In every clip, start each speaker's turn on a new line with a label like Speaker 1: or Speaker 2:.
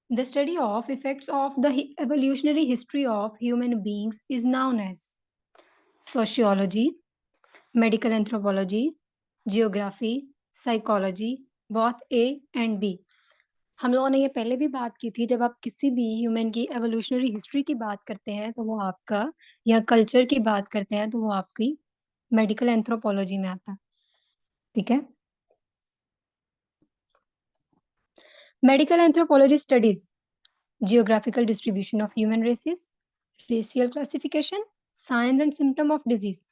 Speaker 1: The study of effects of the evolutionary history of human beings is known as sociology, medical anthropology, geography, psychology, both A and B. हम लोगों ने ये पहले भी बात की थी, जब आप किसी भी ह्यूमन की एवोल्यूशनरी हिस्ट्री की बात करते हैं तो वो आपका, या कल्चर की बात करते हैं तो वो आपकी मेडिकल एंथ्रोपोलॉजी में आता है। ठीक है। Medical anthropology studies geographical distribution of human races, racial classification, signs and symptom of disease.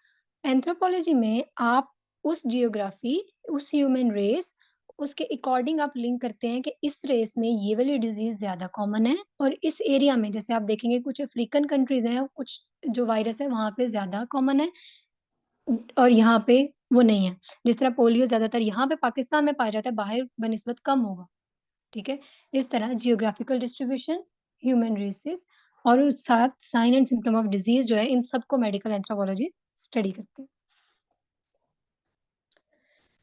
Speaker 1: Anthropology में आप उस जियोग्राफी, उस ह्यूमन रेस, उसके अकॉर्डिंग आप लिंक करते हैं कि इस रेस में ये वाली डिजीज ज्यादा कॉमन है, और इस एरिया में जैसे आप देखेंगे कुछ अफ्रीकन कंट्रीज हैं, कुछ जो वायरस है वहां पे ज्यादा कॉमन है और यहाँ पे वो नहीं है। जिस तरह पोलियो ज्यादातर यहाँ पे पाकिस्तान में पाया जाता है, बाहर बनिस्बत कम होगा। ठीक है। इस तरह जियोग्राफिकल डिस्ट्रीब्यूशन, ह्यूमन रेसेस और उस साथ sign and symptom of disease जो है, इन सबको मेडिकल एंथ्रोपोलॉजी स्टडी करते हैं।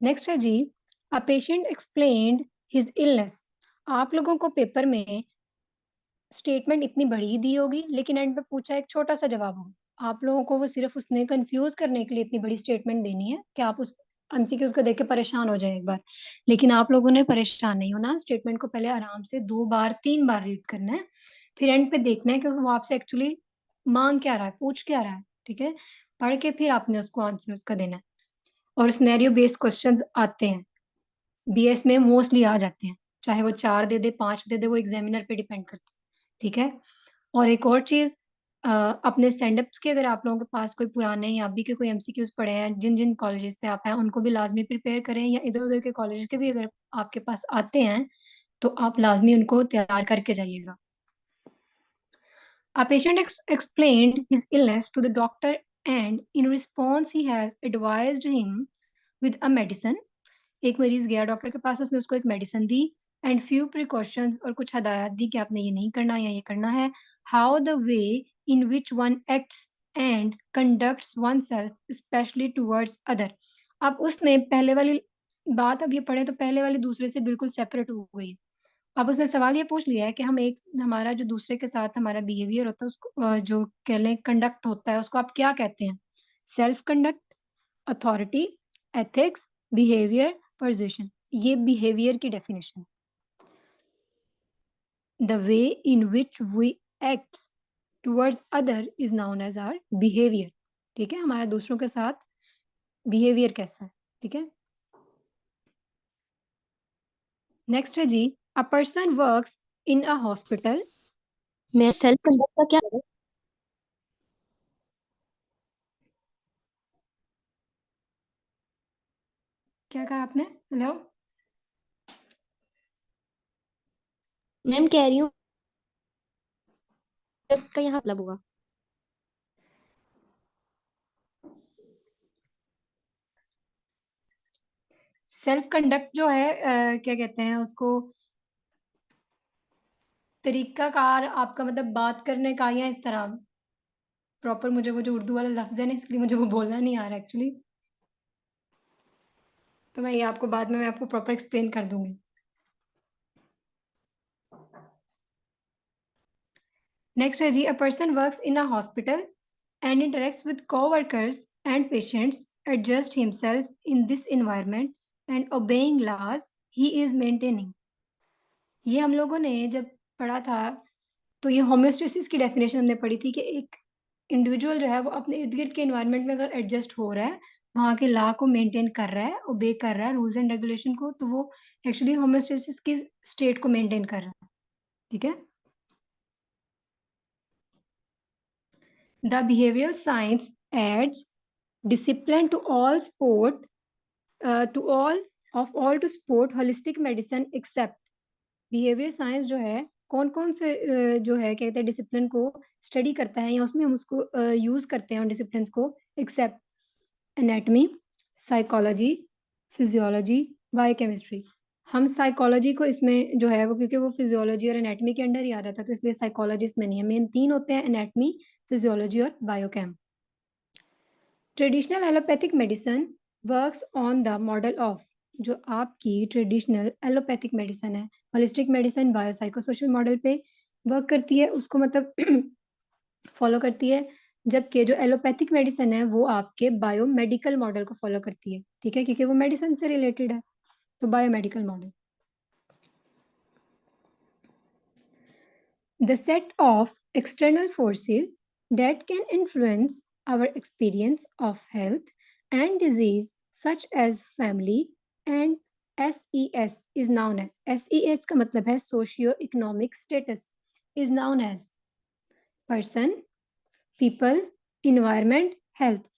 Speaker 1: नेक्स्ट है जी, a patient explained his illness. आप लोगों को पेपर में स्टेटमेंट इतनी बड़ी दी होगी, लेकिन एंड पे पूछा एक छोटा सा जवाब होगा। आप लोगों को वो सिर्फ उसने कंफ्यूज करने के लिए इतनी बड़ी स्टेटमेंट देनी है कि आप उस एमसीक्यूज को देख के परेशान हो जाए एक बार, लेकिन आप लोगों ने परेशान नहीं होना। स्टेटमेंट को पहले आराम से 2 बार 3 बार रीड करना है, फिर एंड पे देखना है कि वो आपसे एक्चुअली मांग क्या रहा है, पूछ क्या रहा है। ठीक है। पढ़ के फिर आपने उसको आंसर उसका देना है। और सिनेरियो बेस्ड क्वेश्चंस आते हैं, बीएस में मोस्टली आ जाते हैं, चाहे वो 4 दे दे 5 दे दे, वो एग्जामिनर पे डिपेंड करता है। ठीक है। और एक और चीज, अपने सेंडअप्स के अगर आप लोगों के पास कोई पुराने या अभी के कोई एमसीक्यूज पड़े हैं, जिन जिन कॉलेजेस से आप हैं उनको भी लाजमी प्रिपेयर करें, या इधर उधर के कॉलेज के भी अगर आपके पास आते हैं तो आप लाजमी उनको तैयार करके जाइएगा। A patient explained his illness to the doctor, and in response he has advised him with a medicine. एक मरीज गया डॉक्टर के पास, उसने उसको एक medicine the and few precautions, और कुछ हदायत दी कि आपने ये नहीं करना या ये करना है। How the way in which one acts and conducts one self specially towards other. अब उसने पहले वाली बात, अब ये पढ़े तो पहले वाली दूसरे से बिल्कुल सेपरेट हो गई। अब उसने सवाल ये पूछ लिया है कि हम एक, हमारा जो दूसरे के साथ हमारा बिहेवियर होता है उसको, जो कह लें कंडक्ट होता है, उसको आप क्या कहते हैं? Self conduct, authority, ethics, behaviour, perception. ये बिहेवियर की definition. The way in which we act towards other is known as our behaviour. ठीक है। हमारा दूसरों के साथ बिहेवियर कैसा है। ठीक है। नेक्स्ट है जी, a person works in a hospital.
Speaker 2: मैं सेल्फ कंडक्ट का क्या है?
Speaker 1: क्या कहा आपने? हेलो।
Speaker 2: मैम कह रही हूँ का यहाँ मतलब होगा।
Speaker 1: सेल्फ कंडक्ट जो है, क्या कहते हैं उसको, तरीकाकार आपका, मतलब बात करने का, या इस तरह प्रॉपर, मुझे वो जो उर्दू वाला लफ्ज है ना, इसलिए मुझे वो बोलना नहीं आ रहा एक्चुअली, तो मैं ये आपको बाद में मैं आपको प्रॉपर एक्सप्लेन कर दूंगी। नेक्स्ट है जी, a person works in a hospital and interacts with co-workers and patients, adjust himself in this environment and obeying laws he is maintaining। ये हम लोगों ने जब पढ़ा था तो ये होम्योस्टेसिस की डेफिनेशन हमने पढ़ी थी कि एक इंडिविजुअल जो है वो अपने इर्द गिर्द के इन्वायरमेंट में अगर एडजस्ट हो रहा है, वहाँ के लॉ को मेंटेन कर रहा है, ओबे कर रहा है रूल्स एंड रेगुलेशन को, तो वो एक्चुअली होम्योस्टेसिस की स्टेट को मेंटेन कर रहा है। ठीक है। The behavioural science aids discipline to all sport, to all to sport holistic medicine except। Behaviour science जो है कौन कौन से जो है कहते हैं डिसिप्लिन को स्टडी करता है, या उसमें हम उसको यूज करते हैं डिसिप्लिन को, except anatomy, psychology, physiology, biochemistry. हम साइकोलॉजी को इसमें जो है वो, क्योंकि वो फिजियोलॉजी और एनाटमी के अंडर ही आ जाता है, तो इसलिए साइकोलॉजी इसमें नहीं है। मेन 3 होते हैं, एनाटमी, फिजियोलॉजी और biochem. Traditional allopathic medicine works on the model of. जो आपकी ट्रेडिशनल एलोपैथिक मेडिसिन है, होलिस्टिक मेडिसिन बायोसाइकोसोशल मॉडल पे वर्क करती है, उसको मतलब फॉलो करती है, जबकि जो एलोपैथिक मेडिसिन है वो आपके बायोमेडिकल मॉडल को फॉलो करती है, ठीक है, क्योंकि वो मेडिसिन से रिलेटेड है, तो biomedical model. The set of external forces that can influence our experience of health and disease, such as family and SES, is known as SES का मतलब है socio-economic status, is known as person, people, environment, health.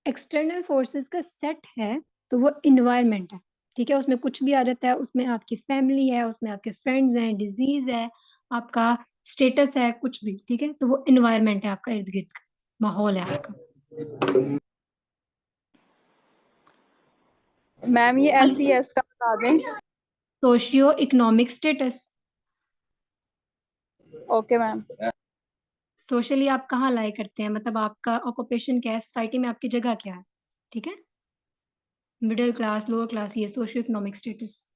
Speaker 1: External forces का set है तो वो environment है, ठीक है, उसमें कुछ भी आ जाता है, उसमें आपकी फैमिली है, उसमें आपके फ्रेंड्स हैं, डिजीज है, आपका स्टेटस है, कुछ भी, ठीक है, तो वो इन्वायरमेंट है, आपका इर्द गिर्द का माहौल है आपका।
Speaker 3: मैम ये SES का बता दें।
Speaker 1: Socio economic status.
Speaker 3: Okay ma'am.
Speaker 1: Socially आप कहाँ लाई करते हैं, मतलब आपका ऑक्यूपेशन क्या है, सोसाइटी में आपकी जगह क्या है, ठीक है, मिडिल क्लास, लोअर क्लास, ये सोशियो इकोनॉमिक स्टेटस।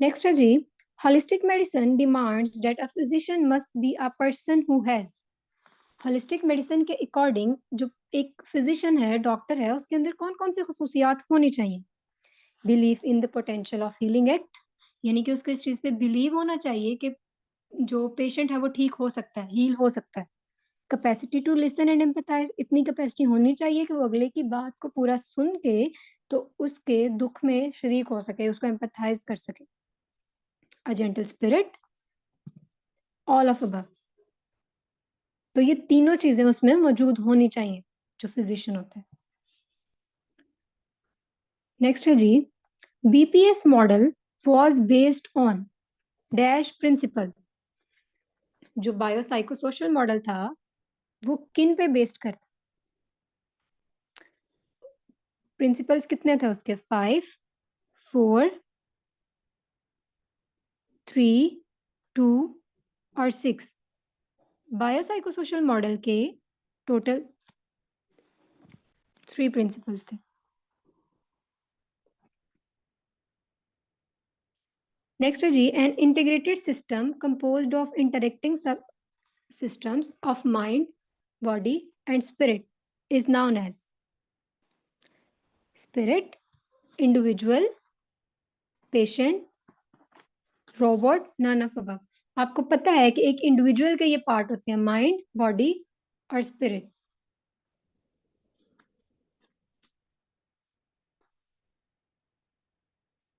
Speaker 1: नेक्स्ट है जी, holistic medicine demands that a physician must be a person who has. Holistic medicine के अकॉर्डिंग जो एक फिजिशियन है, डॉक्टर है, उसके अंदर कौन कौन सी खसूसियात होनी चाहिए। Belief in the potential of healing act, यानी कि उसको इस चीज पे बिलीव होना चाहिए कि जो पेशेंट है वो ठीक हो सकता है, हील हो सकता है। Capacity to listen and empathise, इतनी कैपेसिटी होनी चाहिए कि वो अगले की बात को पूरा सुन के तो उसके दुख में शरीक हो सके, उसको एम्पैथाइज कर सके। A gentle spirit, all of above. तो ये तीनों चीजें उसमें मौजूद होनी चाहिए जो फिजिशियन होता है। नेक्स्ट है जी, BPS model was based on dash principle. जो बायोसाइकोसोशल मॉडल था वो किन पे बेस्ड करता, प्रिंसिपल्स कितने थे उसके, 5, 4, 3, 2 और 6। बायोसाइकोसोशल मॉडल के टोटल 3 प्रिंसिपल्स थे। नेक्स्ट है जी, an integrated system composed of interacting sub systems of mind, body, and spirit is known as spirit, individual, patient, robot, none of above. आपको पता है कि एक इंडिविजुअल के ये पार्ट होते हैं, माइंड, बॉडी और spirit.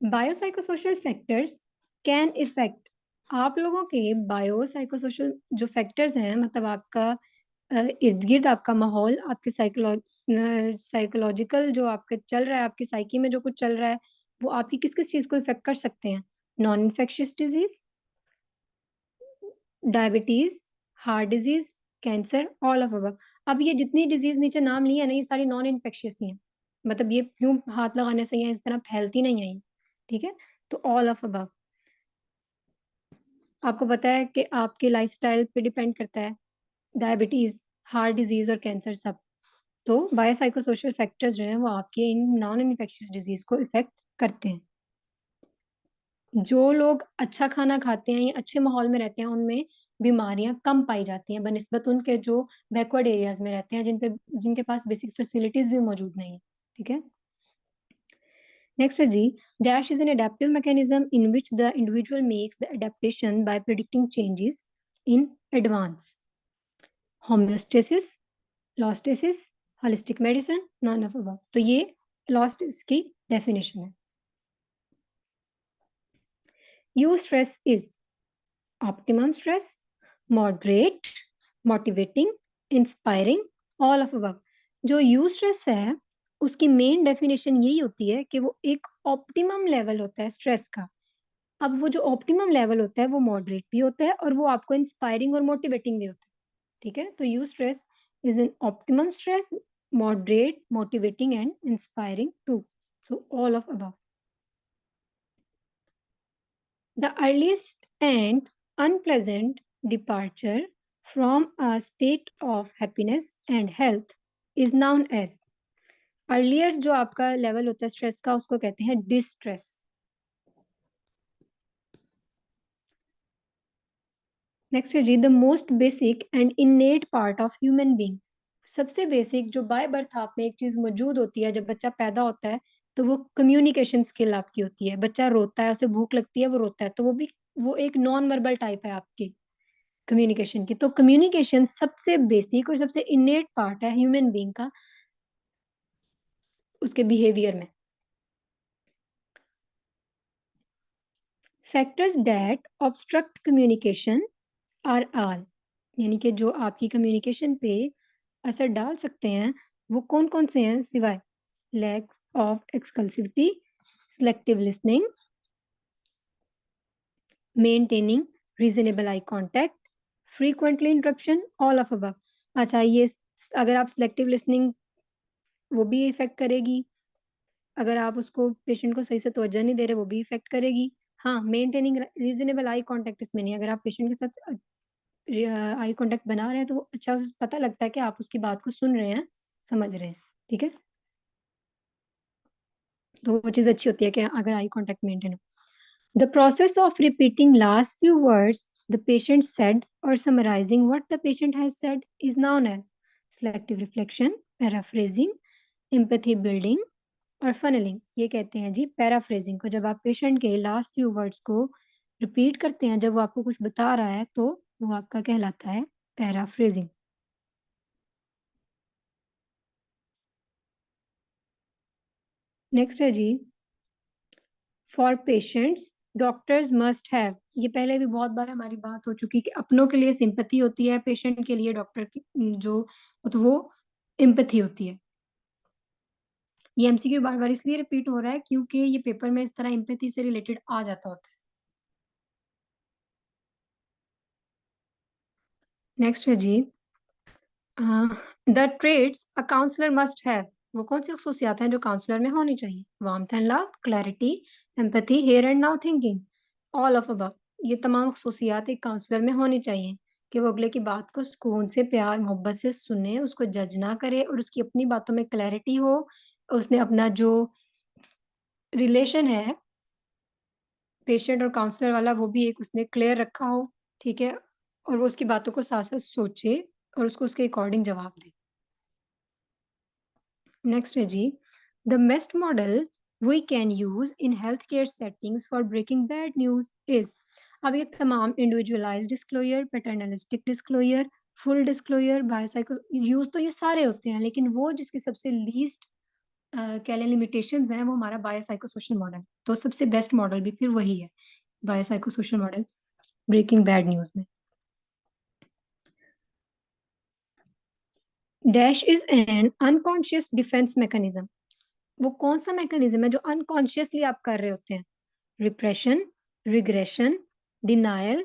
Speaker 1: Biopsychosocial factors can effect, आप लोगों के बायोसाइकोसोशल जो फैक्टर्स हैं, मतलब आपका इर्द गिर्द आपका माहौल, आपके साइकोलॉजिकल जो आपके चल रहा है, आपकी साइकी में जो कुछ चल रहा है, वो आपकी किस किस चीज को इफेक्ट कर सकते हैं। Non infectious disease, diabetes, heart disease, cancer, all of above. अब ये जितनी डिजीज नीचे नाम लिए हैं ना, ये सारी नॉन इन्फेक्शियस ही हैं, मतलब ये यूं हाथ लगाने से या इस तरह फैलती नहीं है, ठीक है, तो ऑल ऑफ अबव। आपको पता है कि आपके लाइफस्टाइल पे डिपेंड करता है, डायबिटीज, हार्ट डिजीज और कैंसर सब। तो बायोसाइकोसोशल फैक्टर्स जो हैं वो आपके इन नॉन इन्फेक्शियस डिजीज को इफेक्ट करते हैं। जो लोग अच्छा खाना खाते हैं या अच्छे माहौल में रहते हैं उनमें बीमारियां कम पाई जाती हैं बनिस्बत उनके जो बैकवर्ड एरियाज में रहते हैं, जिनके पास बेसिक फैसिलिटीज भी मौजूद नहीं है, ठीक है। नेक्स्ट है जी, dash is an adaptive mechanism in which the individual makes the adaptation by predicting changes in advance. Homeostasis, allostasis, holistic medicine, none of above. तो ये लॉस्टेसिस की डेफिनेशन है। Eustress is optimum stress, moderate, motivating, inspiring, all of above. जो eustress है उसकी main definition यही होती है कि वो एक ऑप्टिमम लेवल होता है स्ट्रेस का। अब वो जो ऑप्टिमम लेवल होता है वो मॉडरेट भी होता है और वो आपको इंस्पायरिंग और मोटिवेटिंग भी होता है, ठीक है। तो you stress is an optimum stress, moderate, motivating, and inspiring too. So all of above. The earliest and unpleasant departure from a state of happiness and health is known as earlier जो आपका level होता है stress का उसको कहते हैं distress. Next है जी, the most basic and innate part of human being. सबसे बेसिक जो बाय बर्थ आप में एक चीज मौजूद होती है जब बच्चा पैदा होता है, तो वो कम्युनिकेशन स्किल आपकी होती है। बच्चा रोता है, उसे भूख लगती है, वो रोता है, तो वो एक नॉन वर्बल टाइप है आपकी कम्युनिकेशन की। तो कम्युनिकेशन सबसे बेसिक और सबसे इनेट पार्ट है ह्यूमन बीइंग का, उसके बिहेवियर में। Factors that obstruct communication are all, यानी कि जो आपकी कम्युनिकेशन पे असर डाल सकते हैं वो कौन कौन से हैं, सिवाय lack of exclusivity, selective listening, maintaining reasonable eye contact, frequently interruption, all of above. अच्छा, ये अगर आप सिलेक्टिव लिसनिंग, वो भी इफेक्ट करेगी। अगर आप उसको पेशेंट को सही से तवज्जो नहीं दे रहे, वो भी इफेक्ट करेगी। हाँ, मेंटेनिंग रीजनेबल आई कांटेक्ट इसमें नहीं। अगर आप पेशेंट के साथ आई कांटेक्ट बना रहे हैं तो वो अच्छा उसे पता लगता है कि आप उसकी बात को सुन रहे हैं, समझ रहे हैं। ठीक है, तो वो चीज अच्छी होती है कि अगर आई कांटेक्ट मेंटेन हो। The process of repeating last few words the patient said और summarising what the patient has said is known as selective reflection, paraphrasing, empathy building और फनलिंग। ये कहते हैं जी पैराफ्रेजिंग को। जब आप पेशेंट के लास्ट फ्यू वर्ड्स को रिपीट करते हैं जब वो आपको कुछ बता रहा है, तो वो आपका कहलाता है पैराफ्रेजिंग। नेक्स्ट है जी, for patients doctors must have. ये पहले भी बहुत बार हमारी बात हो चुकी कि अपनों के लिए सिंपैथी होती है, पेशेंट के लिए डॉक्टर की जो तो वो एम्पैथी होती है। ये एमसीक्यू बार बार इसलिए रिपीट हो रहा है क्योंकि ये पेपर में इस तरह एम्पैथी से रिलेटेड आ जाता होता है। नेक्स्ट है जी, the traits a counsellor must have. वो कौन सी खसूसियात हैं जो काउंसलर में होनी चाहिए? Warmth and love, clarity, empathy, here and now thinking, all of above. ये तमाम खसूसियात एक काउंसलर में होनी चाहिए कि वो अगले की बात को सुकून से, प्यार मोहब्बत से सुने, उसको जज ना करे और उसकी अपनी बातों में क्लैरिटी हो। उसने अपना जो रिलेशन है पेशेंट और काउंसलर वाला वो भी एक उसने क्लियर रखा हो। ठीक है, और वो उसकी बातों को साथ साथ सोचे और उसको उसके अकॉर्डिंग जवाब दे। नेक्स्ट है जी, the best model we can use in health care settings for breaking bad news is. अब ये तमाम individualised disclosure, paternalistic disclosure, full disclosure, biopsycho use तो ये सारे होते हैं, लेकिन वो जिसके सबसे लीस्ट कह लें लिमिटेशंस हैं वो हमारा बायोसाइकोसोशल मॉडल। तो सबसे बेस्ट मॉडल भी फिर वही है, biopsychosocial model breaking bad news में। Dash is an unconscious defence mechanism. वो कौन सा मैकेनिज्म है जो अनकॉन्शियसली आप कर रहे होते हैं? रिप्रेशन, रिग्रेशन, डिनायल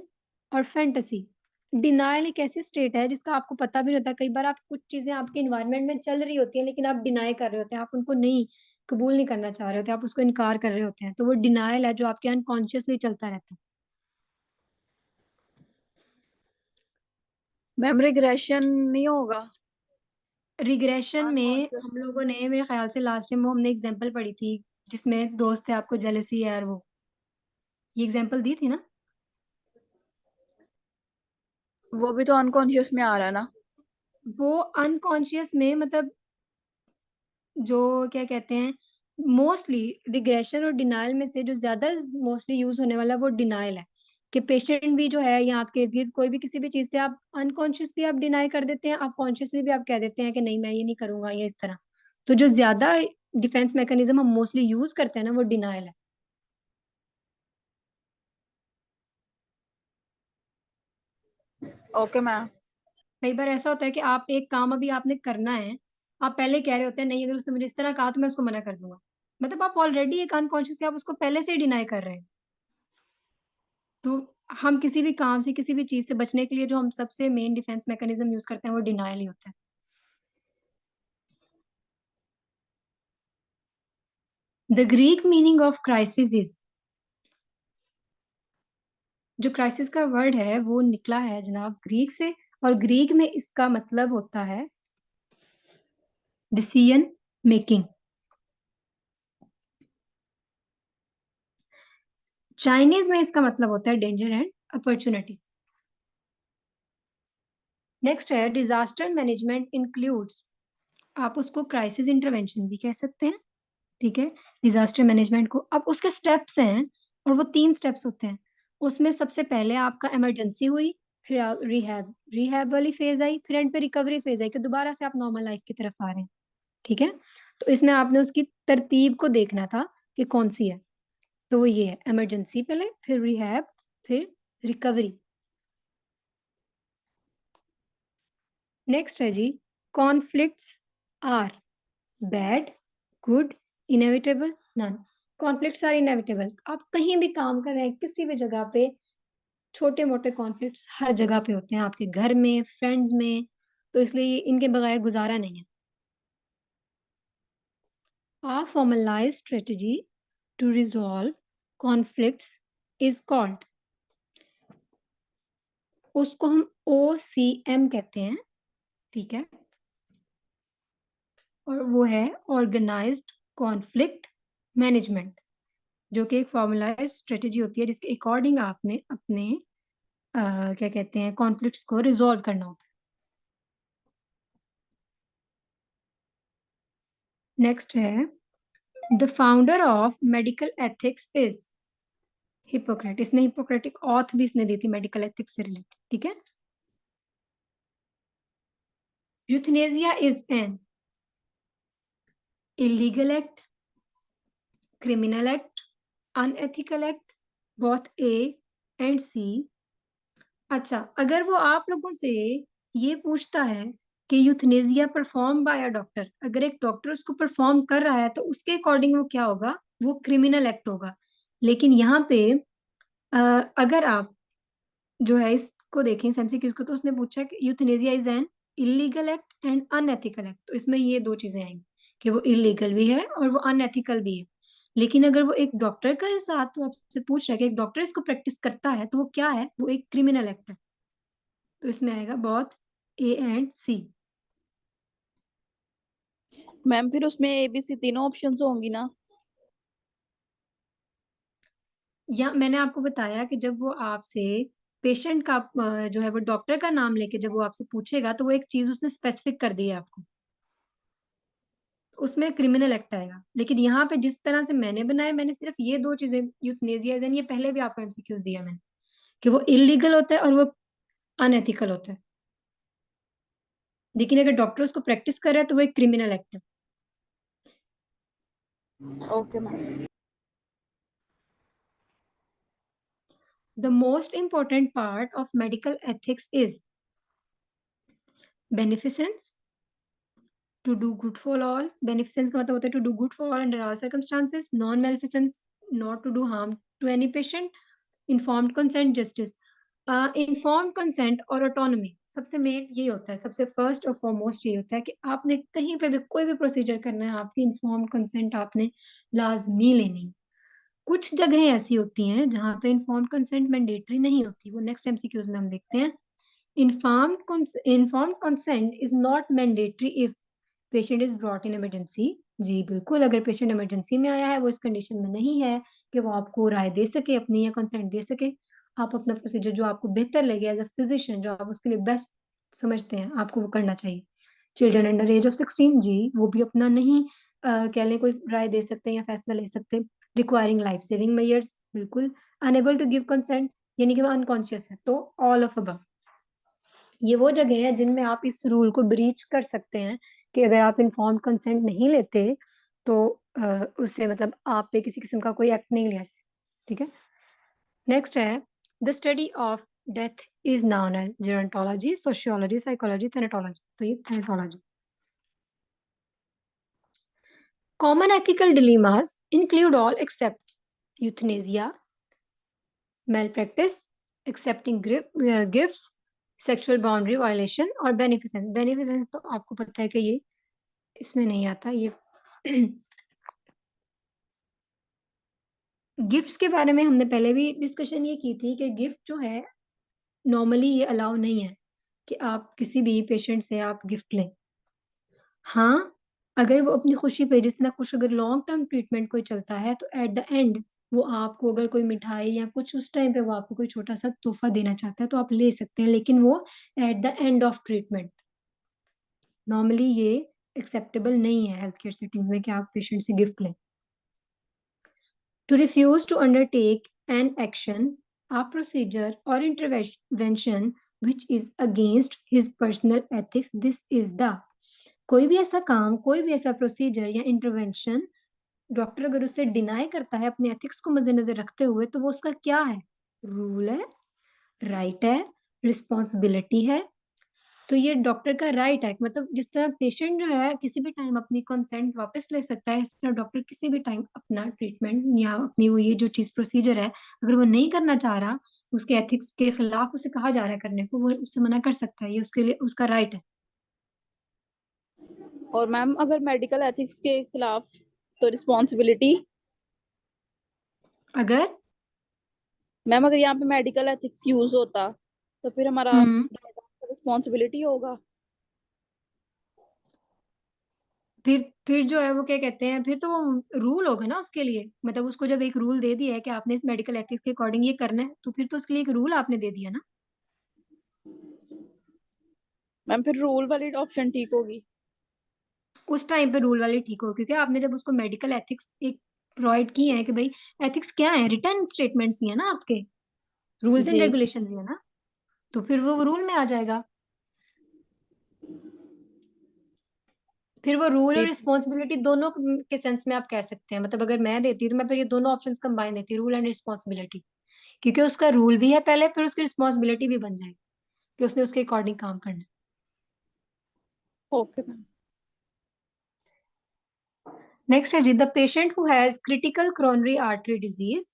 Speaker 1: और फैंटेसी। डिनायल एक ऐसी स्टेट है जिसका आपको पता भी नहीं होता। कई बार आप कुछ चीजें आपके इन्वायरमेंट में चल रही होती हैं लेकिन आप डिनाई कर रहे होते हैं, आप उनको नहीं कबूल नहीं करना चाह रहे होते, आप उसको इनकार कर रहे होते हैं। तो वो डिनायल है जो आपके अनकॉन्शियसली चलता रहता है।
Speaker 3: मैम रिग्रेशन नहीं होगा?
Speaker 1: रिग्रेशन में
Speaker 3: अनकॉन्शियस।
Speaker 1: हम लोगों ने, मेरे ख्याल से लास्ट टाइम वो हमने एग्जांपल पढ़ी थी जिसमें दोस्त है आपको जेलसी है, और वो ये एग्जांपल दी थी ना।
Speaker 3: वो भी तो अनकॉन्शियस में आ रहा है ना?
Speaker 1: वो अनकॉन्शियस में मतलब जो क्या कहते हैं, मोस्टली रिग्रेशन और डिनायल में से जो ज्यादा मोस्टली यूज होने वाला वो डिनायल है। कि पेशेंट भी जो है या आपके इर्द गिर्द कोई भी किसी भी चीज से आप अनकॉन्शियसली आप डिनाई कर देते हैं, आप कॉन्शियसली भी आप कह देते हैं कि नहीं मैं ये नहीं करूंगा या इस तरह। तो जो ज्यादा डिफेंस मैकेनिज्म हम मोस्टली यूज करते हैं ना वो डिनायल है।
Speaker 3: Okay ma'am.
Speaker 1: कई बार ऐसा होता है कि आप एक काम अभी आपने करना है, आप पहले कह रहे होते हैं नहीं अगर उसने मुझे इस तरह कहा तो मैं उसको मना कर दूंगा। मतलब आप ऑलरेडी एक अनकॉन्शियसली आप उसको पहले से ही डिनाई कर रहे हैं। तो हम किसी भी काम से किसी भी चीज से बचने के लिए जो हम सबसे मेन डिफेंस मैकेनिज्म यूज करते हैं वो डिनायल ही होता है। The Greek meaning of crisis is. जो क्राइसिस का वर्ड है वो निकला है जनाब ग्रीक से, और ग्रीक में इसका मतलब होता है डिसीजन, मेकिंग। चाइनीज में इसका मतलब होता है डेंजर एंड अपॉर्चुनिटी। नेक्स्ट है डिजास्टर मैनेजमेंट इंक्लूड्स, आप उसको क्राइसिस इंटरवेंशन भी कह सकते हैं, ठीक है। डिजास्टर मैनेजमेंट को अब उसके स्टेप्स हैं, और वो 3 स्टेप्स होते हैं। उसमें सबसे पहले आपका इमरजेंसी हुई, फिर रिहैब रिहैब वाली फेज आई, फिर एंड पे रिकवरी फेज आई कि दोबारा से आप नॉर्मल लाइफ की तरफ आ रहे हैं, ठीक है। तो इसमें आपने उसकी तरतीब को देखना था कि कौन सी है। तो वो ये है, इमरजेंसी पहले, फिर रिहैब, फिर रिकवरी। नेक्स्ट है जी, conflicts are bad, good, inevitable, none. Conflicts are inevitable, आप कहीं भी काम कर रहे हैं, किसी भी जगह पे छोटे मोटे कॉन्फ्लिक्ट्स हर जगह पे होते हैं, आपके घर में, फ्रेंड्स में, तो इसलिए इनके बगैर गुजारा नहीं है। A formalized strategy to resolve conflicts is called, उसको हम OCM कहते हैं, ठीक है। और वो है ऑर्गेनाइज्ड कॉन्फ्लिक्ट मैनेजमेंट, जो कि एक फॉर्मुलाइज स्ट्रेटेजी होती है जिसके अकॉर्डिंग आपने अपने क्या कहते हैं कॉन्फ्लिक्ट्स को रिजॉल्व करना होता है। नेक्स्ट है the founder of medical ethics is hypocrite, इसने हिपोक्रेटिक ऑथ भी इसने दी थी मेडिकल एथिक्स से रिलेटेड, ठीक है। Euthanasia is an illegal act, criminal act, unethical act, both A and C. अच्छा, अगर वो आप लोगों से ये पूछता है कि euthanasia perform by a doctor, अगर एक डॉक्टर उसको परफॉर्म कर रहा है तो उसके अकॉर्डिंग वो क्या होगा, वो क्रिमिनल एक्ट होगा। लेकिन यहाँ पे अ, अगर आप जो है इसको देखें इस एमसीक्यू को, तो उसने पूछा कि euthanasia is an illegal act and unethical act, तो इसमें ये 2 चीजें आएंगी कि वो इलीगल भी है और वो अनएथिकल भी है। लेकिन अगर वो एक डॉक्टर का है साथ, तो आपसे पूछ रहा है कि एक डॉक्टर इसको प्रैक्टिस करता है, तो वो क्या है, वो एक क्रिमिनल एक्ट है। तो इसमें आएगा both A and C.
Speaker 3: Ma'am फिर उसमें ABC तीनों ऑप्शंस होंगी ना?
Speaker 1: या मैंने आपको बताया कि जब वो आपसे पेशेंट का जो है वो डॉक्टर का नाम लेके जब वो आपसे पूछेगा, तो वो एक चीज उसने स्पेसिफिक कर दी है आपको, उसमें क्रिमिनल एक्ट आएगा। लेकिन यहाँ पे जिस तरह से मैंने बनाया, मैंने सिर्फ ये 2 चीजें यूथनेसिया ये पहले भी आपको एमसीक्यूज दिया मैंने, कि वो इलीगल होता है और वो अनएथिकल होता है। लेकिन अगर डॉक्टर उसको प्रैक्टिस कर रहा है तो वो एक क्रिमिनल एक्ट है।
Speaker 3: Okay ma'am.
Speaker 1: The most important part of medical ethics is beneficence, to do good for all. Beneficence का मतलब होता है to do good for all under all circumstances, non maleficence, not to do harm to any patient, informed consent, justice. Informed consent और autonomy, सबसे main ये होता है, सबसे फर्स्ट और फॉरमोस्ट ये होता है कि आपने कहीं पे भी कोई भी प्रोसीजर करना है, आपकी इन्फॉर्म्ड कंसेंट आपने लाजमी लेनी है। कुछ जगह ऐसी होती हैं जहां पे इन्फॉर्म्ड कंसेंट मैंडेटरी नहीं होती, वो नेक्स्ट एमसीक्यूज में हम देखते हैं। Informed consent is not mandatory if patient is brought in emergency. जी बिल्कुल, अगर पेशेंट इमरजेंसी में आया है, वो इस कंडीशन में नहीं है कि वो आपको राय दे सके अपनी या कंसेंट दे सके, आप अपना प्रोसीजर जो आपको बेहतर लगे एज अ फिजिशियन, जो आप उसके लिए बेस्ट समझते हैं, आपको वो करना चाहिए। चिल्ड्रन अंडर एज ऑफ 16, जी वो भी अपना नहीं कह लें कोई राय दे सकते हैं या फैसला ले सकते हैं। रिक्वायरिंग लाइफ सेविंग मेजर्स, बिल्कुल। अनेबल टू गिव कंसेंट, यानी कि वो अनकॉन्शियस है, तो ऑल ऑफ अबव। ये वो जगह है जिनमें आप इस रूल को ब्रीच कर सकते हैं कि अगर आप इन्फॉर्म्ड कंसेंट नहीं लेते तो उससे मतलब आप पे किसी किस्म का कोई एक्ट नहीं लिया जाए, ठीक है। नेक्स्ट है the study of death is known as gerontology, sociology, psychology, thanatology, तो ये thanatology. Common ethical dilemmas include all except euthanasia, malpractice, accepting gifts, sexual boundary violation और बेनिफिसेंस। बेनिफिसेंस तो आपको पता है कि ये इसमें नहीं आता, ये गिफ्ट्स के बारे में हमने पहले भी डिस्कशन ये की थी कि गिफ्ट जो है नॉर्मली ये अलाउ नहीं है कि आप किसी भी पेशेंट से आप गिफ्ट लें। हाँ, अगर वो अपनी खुशी पे जिस तरह कुछ अगर लॉन्ग टर्म ट्रीटमेंट कोई चलता है तो एट द एंड वो आपको अगर कोई मिठाई या कुछ उस टाइम पे वो आपको कोई छोटा सा तोहफा देना चाहता है तो आप ले सकते हैं, लेकिन वो at the end of treatment. Normally ये एक्सेप्टेबल नहीं है हेल्थ केयर सेटिंग्स में कि आप पेशेंट से गिफ्ट लें। To refuse to undertake an action, a procedure, or intervention which is against his personal ethics, this is the। कोई भी ऐसा काम, कोई भी ऐसा प्रोसीजर या इंटरवेंशन डॉक्टर अगर उससे डिनाई करता है अपने एथिक्स को मद्देनजर रखते हुए, तो वो उसका क्या है? रूल है, राइट है, रिस्पॉन्सिबिलिटी है। तो ये डॉक्टर का राइट है, मतलब जिस तरह पेशेंट जो है किसी भी टाइम अपनी कंसेंट वापस ले सकता है, इस तरह डॉक्टर किसी भी टाइम अपना ट्रीटमेंट या अपनी वो ये जो चीज प्रोसीजर है अगर वो नहीं करना चाह रहा, उसके एथिक्स के खिलाफ उसे कहा जा रहा है करने को, वो उससे मना कर सकता है, ये उसके लिए उसका राइट है।
Speaker 3: और मैम अगर मेडिकल एथिक्स के खिलाफ तो रिस्पॉन्सिबिलिटी।
Speaker 1: अगर
Speaker 3: मैम अगर यहाँ पे मेडिकल एथिक्स यूज होता तो फिर हमारा
Speaker 1: हम्म
Speaker 3: रिस्पॉन्सिबिलिटी होगा।
Speaker 1: फिर जो है वो क्या कहते हैं, फिर तो वो रूल होगा ना उसके लिए, मतलब उसको जब एक रूल दे दिया है कि आपने इस मेडिकल एथिक्स के अकॉर्डिंग ये करना है, तो फिर तो उसके लिए एक रूल आपने दे दिया ना।
Speaker 3: मैम फिर रूल वाली ऑप्शन ठीक होगी।
Speaker 1: उस टाइम पे रूल वाले ठीक हो, क्योंकि आपने जब उसको मेडिकल एथिक्स एक प्रोवाइड किए हैं कि भाई एथिक्स क्या है, रिटर्न स्टेटमेंट्स ही है ना आपके, रूल्स एंड
Speaker 3: जी
Speaker 1: रेगुलेशंस ही है ना, तो फिर वो रूल में आ जाएगा। फिर वो रूल और
Speaker 3: ठीक।
Speaker 1: रिस्पॉन्सिबिलिटी दोनों के सेंस में आप कह सकते हैं, मतलब अगर मैं देती तो मैं फिर ये दोनों ऑप्शंस कंबाइन देती, रूल एंड रिस्पॉन्सिबिलिटी, क्योंकि उसका रूल भी है पहले, फिर उसकी रिस्पॉन्सिबिलिटी भी बन जाएगी कि उसने उसके अकॉर्डिंग काम करना है।
Speaker 3: Okay ma'am.
Speaker 1: नेक्स्ट है जी, the patient who has critical coronary artery disease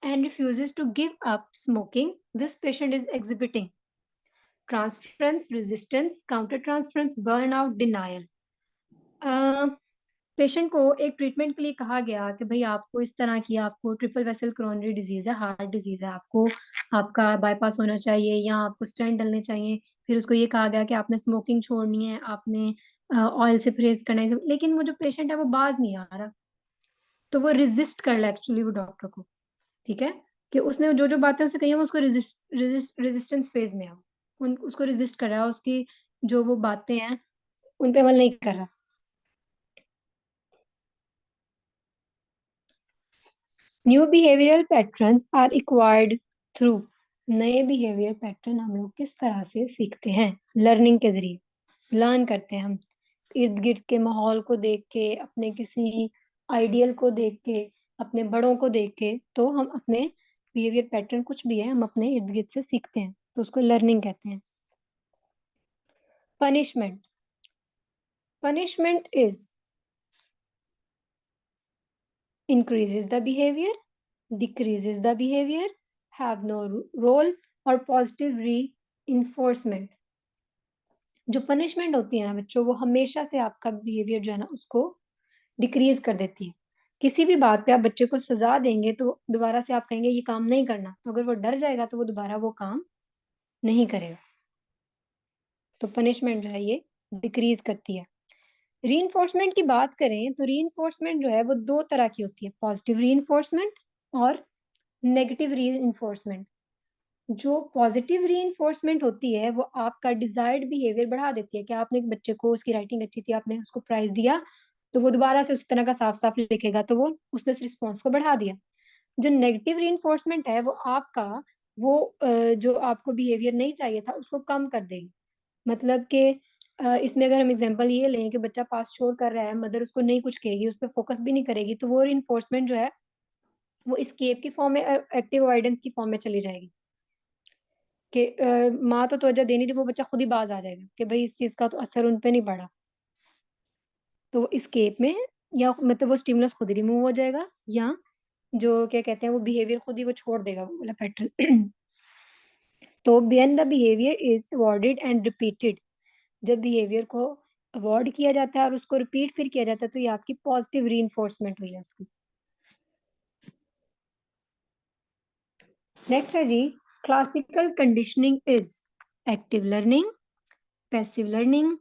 Speaker 1: and refuses to give up smoking, this patient is exhibiting transference resistance, counter transference, burnout, denial. Patient को एक ट्रीटमेंट के लिए कहा गया कि भाई आपको इस तरह की, आपको ट्रिपल वेसल कोरोनरी डिजीज है, हार्ट डिजीज है, आपको आपका बाईपास होना चाहिए या आपको स्टेंट डलने चाहिए। फिर उसको ये कहा गया कि आपने स्मोकिंग छोड़नी है, आपने ऑयल से परहेज करना है, लेकिन वो जो पेशेंट है वो बाज नहीं आ रहा, तो वो रेजिस्ट कर रहा है एक्चुअली वो डॉक्टर को। ठीक है, कि उसने जो जो बातें उसे कही है वो उसको रेजिस्टेंस फेज में है, उसको रेजिस्ट कर रहा है, उसकी जो वो बातें हैं उन पे अमल नहीं कर रहा। New behavioural patterns are acquired through. नए बिहेवियर पैटर्न हम लोग किस तरह से सीखते हैं? लर्निंग के जरिए लर्न करते हैं हम, इर्द गिर्द के माहौल को देख के, अपने किसी आइडियल को देख के, अपने बड़ों को देख के, तो हम अपने बिहेवियर पैटर्न कुछ भी है हम अपने इर्द गिर्द से सीखते हैं, तो उसको लर्निंग कहते हैं। Punishment, punishment is increases the behavior, decreases the behavior, have no role, और positive reinforcement। जो पनिशमेंट होती है ना बच्चों, वो हमेशा से आपका बिहेवियर जो है ना उसको डिक्रीज कर देती है। किसी भी बात पे आप बच्चे को सजा देंगे तो दोबारा से आप कहेंगे ये काम नहीं करना, तो अगर वो डर जाएगा तो वो दोबारा वो काम नहीं करेगा। तो पनिशमेंट जो है ये डिक्रीज करती है। रीइंफोर्समेंट की बात करें तो रीइंफोर्समेंट जो है वो दो तरह की होती है, पॉजिटिव रीइंफोर्समेंट और नेगेटिव रीइंफोर्समेंट। जो पॉजिटिव रीइंफोर्समेंट होती है वो आपका डिजायर्ड बिहेवियर बढ़ा देती है, कि आपने एक बच्चे को, उसकी राइटिंग अच्छी थी, आपने उसको प्राइज दिया, तो वो दोबारा से उसी तरह का साफ साफ लिखेगा, तो वो उसने उस रिस्पॉन्स को बढ़ा दिया। जो नेगेटिव रीइंफोर्समेंट है वो आपका वो जो आपको बिहेवियर नहीं चाहिए था उसको कम कर देगी। मतलब कि इसमें अगर हम एग्जांपल ये लें कि बच्चा पास शोर कर रहा है, मदर उसको नहीं कुछ कहेगी, उस पर फोकस भी नहीं करेगी, तो वो इन्फोर्समेंट जो है वो एस्केप की फॉर्म में, एक्टिव अवॉइडेंस की फॉर्म में चली जाएगी, कि माँ तो तवज्जो दे नहीं रही, वो बच्चा खुद ही बाज आ जाएगा कि भाई इस चीज का तो असर उन पे नहीं पड़ा, तो वो एस्केप में, या मतलब वो स्टिमुलस खुद ही रिमूव हो जाएगा, या जो क्या कहते हैं वो बिहेवियर खुद ही वो छोड़ देगा वो वाला पैटर्न। तो when the behavior is avoided and repeated, जब बिहेवियर को अवॉइड किया जाता है और उसको रिपीट फिर किया जाता है, तो ये आपकी पॉजिटिव रीइंफोर्समेंट हुई है उसकी। नेक्स्ट है जी, classical conditioning is active learning, passive learning,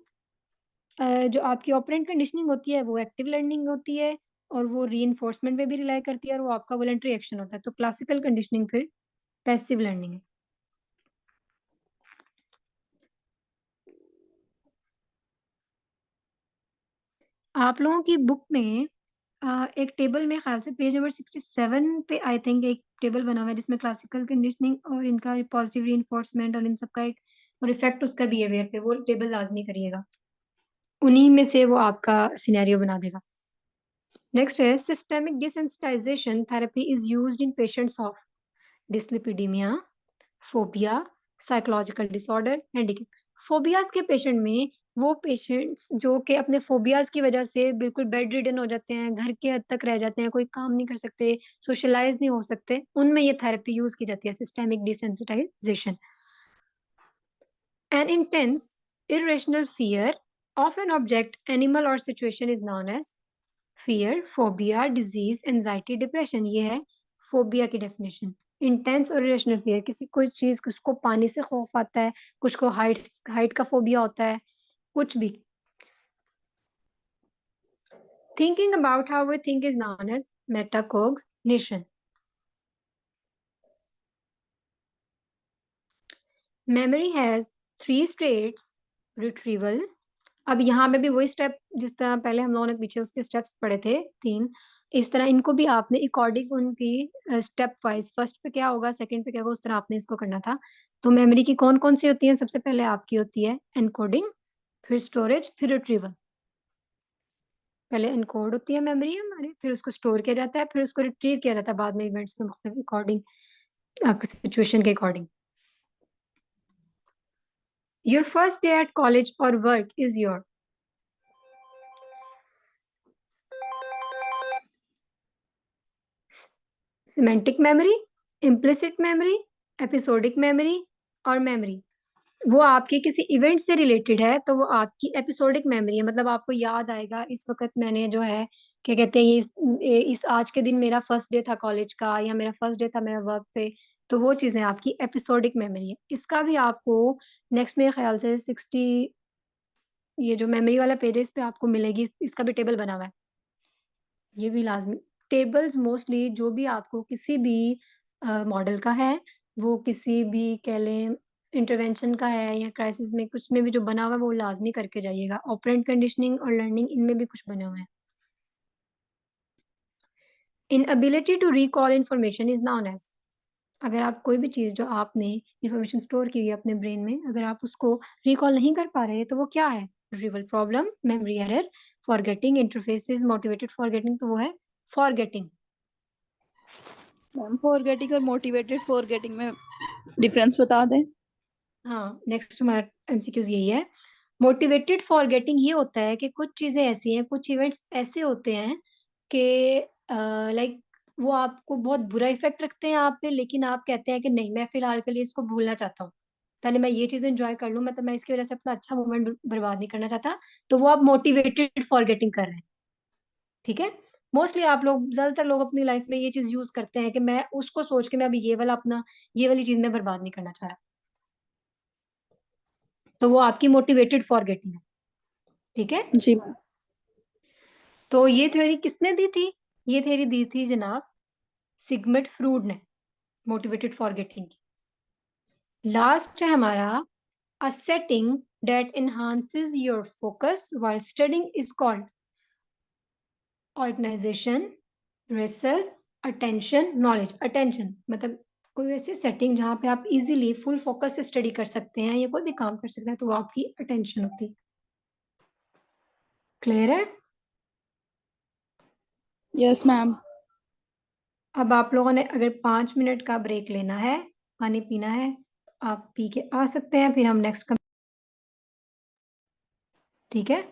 Speaker 1: जो आपकी ऑपरेंट कंडीशनिंग होती है वो एक्टिव लर्निंग होती है और वो रीइंफोर्समेंट पे भी रिलाई करती है और वो आपका वॉलंटरी एक्शन होता है। तो क्लासिकल कंडीशनिंग फिर पैसिव लर्निंग है। आप लोगों की बुक में एक टेबल में ख्याल से पेज नंबर 67 पे आई थिंक एक टेबल बना हुआ है जिसमें क्लासिकल कंडीशनिंग और इनका पॉजिटिव रीइंफोर्समेंट और इन सबका एक और इफेक्ट उसका बिहेवियर पे, वो टेबल लाजमी करिएगा, उन्हीं में से वो आपका सिनेरियो बना देगा। नेक्स्ट है systemic desensitisation therapy is used in patients of dyslipidaemia, phobia, psychological disorder, handicap. Phobias के पेशेंट में वो पेशेंट्स जो कि अपने फोबियाज की वजह से बिल्कुल बेड रिडन हो जाते हैं, घर के हद तक रह जाते हैं, कोई काम नहीं कर सकते, सोशलाइज नहीं हो सकते, उनमें ये थेरेपी यूज की जाती है, systemic desensitisation. An intense, irrational fear of an object, animal or situation is known as fear, phobia, disease, anxiety, depression। ये है फोबिया की डेफिनेशन। इंटेंस और इरेशनल फियर, किसी कोई चीज, कुछ को पानी से खौफ आता है, कुछ को हाइट का फोबिया होता है, कुछ भी। Thinking about how we think is known as metacognition. Memory has 3 states: retrieval। अब यहाँ पे भी वही स्टेप जिस तरह पहले हम लोगों ने पीछे उसके स्टेप्स पढ़े थे 3, इस तरह इनको भी आपने अकॉर्डिंग उनकी स्टेप वाइज, फर्स्ट पे क्या होगा, सेकंड पे क्या होगा, उस तरह आपने इसको करना था। तो मेमोरी की कौन कौन सी होती है? सबसे पहले आपकी होती है एनकोडिंग, फिर स्टोरेज, फिर रिट्रीवल। पहले एनकोड होती है मेमोरी हमारी, फिर उसको स्टोर किया जाता है, फिर उसको रिट्रीव किया जाता है बाद में इवेंट्स के अकॉर्डिंग, आपकी सिचुएशन के according. Your first day at college और work is your semantic memory, implicit memory, episodic memory और मेमोरी। वो आपके किसी इवेंट से रिलेटेड है तो वो आपकी एपिसोडिक मेमोरी है, मतलब आपको याद आएगा इस वक्त मैंने जो है क्या कहते हैं ये इस आज के दिन मेरा फर्स्ट डे था कॉलेज का, या मेरा फर्स्ट डे था मेरा वर्क पे, तो वो चीजें आपकी एपिसोडिक मेमोरी है। इसका भी आपको नेक्स्ट मेरे ख्याल से 60, ये जो मेमोरी वाला पेज है इस पे आपको मिलेगी, इसका भी टेबल बना हुआ है, ये भी लाजमी। टेबल्स मोस्टली जो भी आपको किसी भी मॉडल का है, वो किसी भी कह लें इंटरवेंशन का है या क्राइसिस में कुछ में भी जो बना हुआ है वो लाजमी करके जाइएगा। ऑपरेंट कंडीशनिंग और लर्निंग इनमें भी कुछ बने हुए हैं। Inability to recall information is known as, अगर आप कोई भी चीज जो आपने इंफॉर्मेशन स्टोर की हुई है अपने ब्रेन में, अगर आप उसको रिकॉल नहीं कर पा रहे तो वो क्या है? Retrieval problem, memory error, forgetting, interfaces, motivated forgetting, तो वो है फॉरगेटिंग।
Speaker 3: मैम फॉरगेटिंग और मोटिवेटेड फॉरगेटिंग में डिफरेंस बता दें।
Speaker 1: हाँ, नेक्स्ट हमारा एमसीक्यूज यही है। मोटिवेटेड फॉरगेटिंग ये होता है कि कुछ चीजें ऐसी हैं, कुछ इवेंट्स ऐसे होते हैं कि लाइक वो आपको बहुत बुरा इफेक्ट रखते हैं आप पे, लेकिन आप कहते हैं कि नहीं, मैं फिलहाल के लिए इसको भूलना चाहता हूँ, पहले मैं ये चीज एंजॉय कर लूँ, मतलब मैं इसकी वजह से अपना अच्छा मोमेंट बर्बाद नहीं करना चाहता। तो वो आप मोटिवेटेड फॉरगेटिंग कर रहे हैं। ठीक है, मोस्टली आप लोग, ज्यादातर लोग अपनी लाइफ में ये चीज यूज करते हैं कि मैं उसको सोच के मैं अभी ये वाला अपना ये वाली चीज मैं बर्बाद नहीं करना चाह रहा, तो वो आपकी मोटिवेटेड फॉरगेटिंग है। ठीक है,
Speaker 3: जी मैम।
Speaker 1: तो ये थ्योरी किसने दी थी? ये थ्योरी दी थी जनाब सिगमंड फ्रूड ने, मोटिवेटेड फॉरगेटिंग की। लास्ट है हमारा a setting that enhances your focus while studying is called organization, rehearsal, attention, knowledge। attention मतलब कोई ऐसी सेटिंग जहां पे आप इजीली फुल फोकस से स्टडी कर सकते हैं या कोई भी काम कर सकते हैं, तो वो आपकी अटेंशन होती है। क्लियर है?
Speaker 3: Yes ma'am.
Speaker 1: अब आप लोगों ने अगर 5 मिनट का ब्रेक लेना है, पानी पीना है, आप पी के आ सकते हैं, फिर हम नेक्स्ट ठीक है?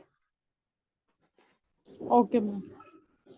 Speaker 3: Okay ma'am.